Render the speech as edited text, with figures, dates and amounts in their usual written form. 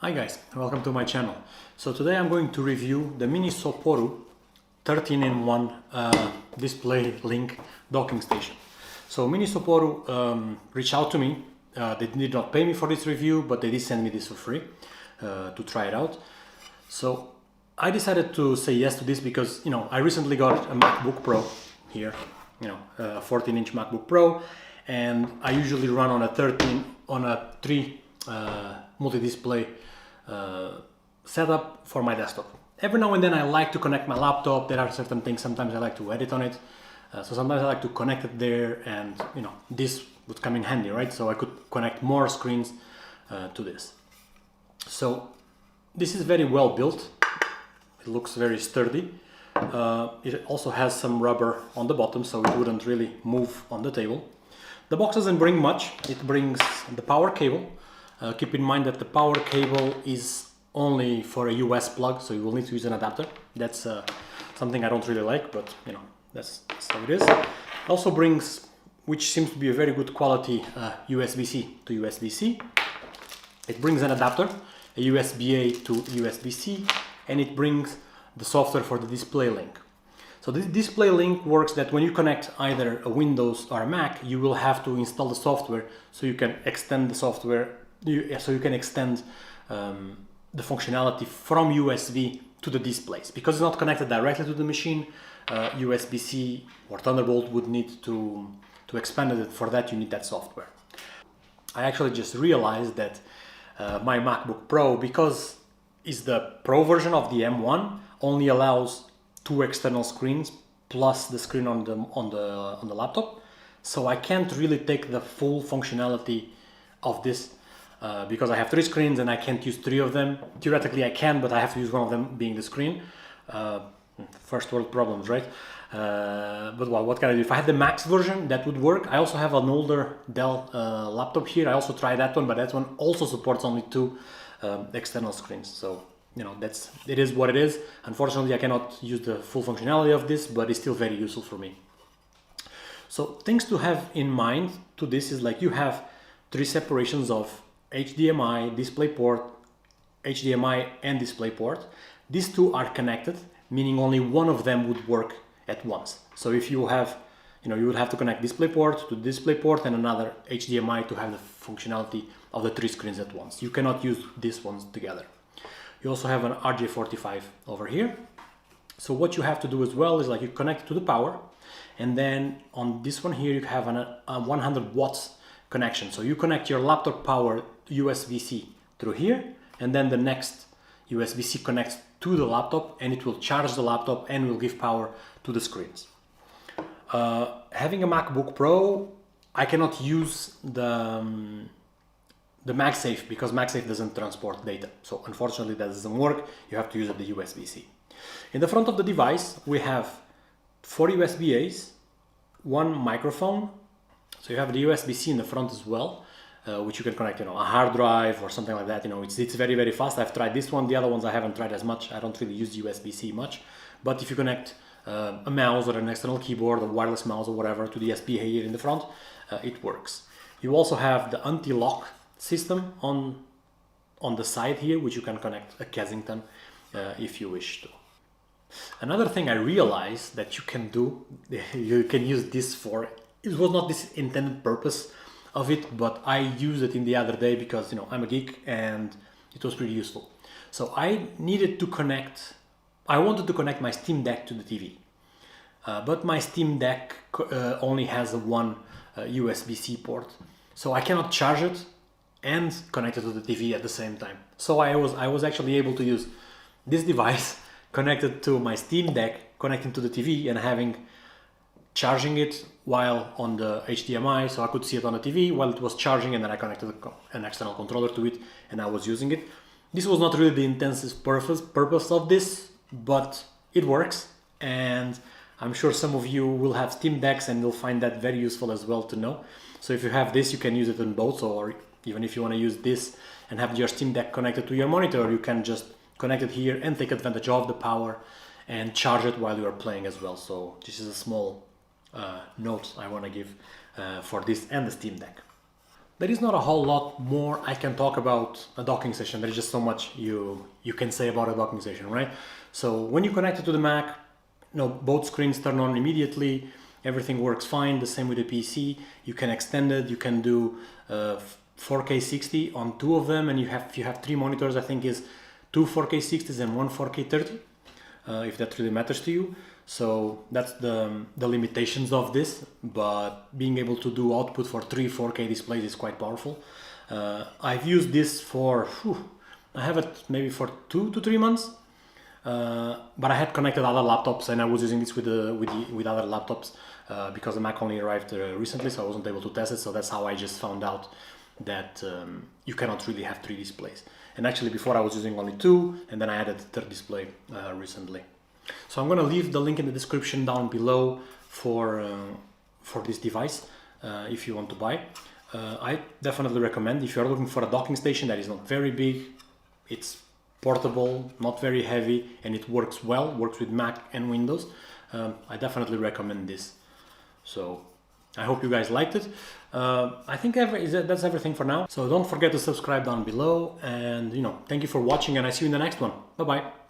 Hi guys, welcome to my channel. So today I'm going to review the Minisopuru 13-in-1 Displaylink docking station. So Minisopuru reached out to me. They did not pay me for this review, but they did send me this for free to try it out. So I decided to say yes to this because, I recently got a MacBook Pro here, a 14-inch MacBook Pro, and I usually run on a 3 multi-display setup for my desktop. Every now and then I like to connect my laptop. There are certain things sometimes I like to edit on it, so sometimes I like to connect it there, and this would come in handy, right? So I could connect more screens to this. So this is very well built. It looks very sturdy. It also has some rubber on the bottom, so it wouldn't really move on the table. The box doesn't bring much. It brings the power cable. Keep in mind that the power cable is only for a US plug, so you will need to use an adapter. That's something I don't really like, but that's how it is. It also brings, which seems to be a very good quality, USB-C to USB-C. It brings an adapter, a USBA to USB-C, and it brings the software for the Displaylink. So this Displaylink works that when you connect either a Windows or a Mac, you will have to install the software so you can extend the software. So you can extend the functionality from USB to the displays. Because it's not connected directly to the machine, USB-C or Thunderbolt would need to expand it. For that you need that software. I actually just realized that my MacBook Pro, because it's the Pro version of the M1, only allows 2 external screens plus the screen on the laptop. So I can't really take the full functionality of this. Because I have 3 screens and I can't use 3 of them. Theoretically I can, but I have to use one of them being the screen. First world problems, right? But well, what can I do? If I had the Max version, that would work. I also have an older Dell laptop here. I also tried that one, but that one also supports only 2 external screens. So, it is what it is. Unfortunately, I cannot use the full functionality of this, but it's still very useful for me. So things to have in mind to this is like you have 3 separations of HDMI, DisplayPort, HDMI and DisplayPort. These 2 are connected, meaning only one of them would work at once. So if you have, you would have to connect DisplayPort to DisplayPort and another HDMI to have the functionality of the 3 screens at once. You cannot use these ones together. You also have an RJ45 over here. So what you have to do as well is like you connect to the power, and then on this one here you have a 100 watts connection. So you connect your laptop power USB-C through here, and then the next USB-C connects to the laptop, and it will charge the laptop and will give power to the screens. Having a MacBook Pro, I cannot use the MagSafe because MagSafe doesn't transport data. So unfortunately that doesn't work. You have to use the USB-C. In the front of the device we have 4 USBAs, 1 microphone. So you have the USB-C in the front as well, which you can connect, a hard drive or something like that. It's very, very fast. I've tried this one. The other ones I haven't tried as much. I don't really use USB-C much. But if you connect a mouse or an external keyboard, a wireless mouse or whatever to the SPA here in the front, it works. You also have the anti-lock system on the side here, which you can connect a Kensington if you wish to. Another thing I realized that you can do, you can use this for, it was not this intended purpose of it, but I used it in the other day because I'm a geek and it was pretty useful. So I wanted to connect my Steam Deck to the TV, but my Steam Deck only has one USB-C port, so I cannot charge it and connect it to the TV at the same time. So I was actually able to use this device connected to my Steam Deck, connecting to the TV and charging it while on the HDMI, so I could see it on the TV while it was charging, and then I connected an external controller to it and I was using it. This was not really the intensive purpose of this, but it works, and I'm sure some of you will have Steam Decks and you'll find that very useful as well to know. So if you have this, you can use it in both, or even if you want to use this and have your Steam Deck connected to your monitor, you can just connect it here and take advantage of the power and charge it while you are playing as well. So this is a small note I want to give for this and the Steam Deck. there is not a whole lot more I can talk about a docking station. There is just so much you can say about a docking station, right? So when you connect it to the Mac, both screens turn on immediately. Everything works fine. The same with the PC. You can extend it. You can do 4K 60 on 2 of them, and if you have 3 monitors, I think is 2 4K 60s and 1 4K 30, if that really matters to you. So that's the limitations of this, but being able to do output for 3 4K displays is quite powerful. I've used this for, I have it maybe for 2 to 3 months, but I had connected other laptops and I was using this with other laptops because the Mac only arrived recently, so I wasn't able to test it. So that's how I just found out that you cannot really have 3 displays. And actually before I was using only 2, and then I added the 3rd display recently. So I'm going to leave the link in the description down below for this device if you want to buy. I definitely recommend, if you're looking for a docking station that is not very big, it's portable, not very heavy, and it works well, works with Mac and Windows. I definitely recommend this. So I hope you guys liked it. I think that's everything for now. So don't forget to subscribe down below, and thank you for watching, and I see you in the next one. Bye bye.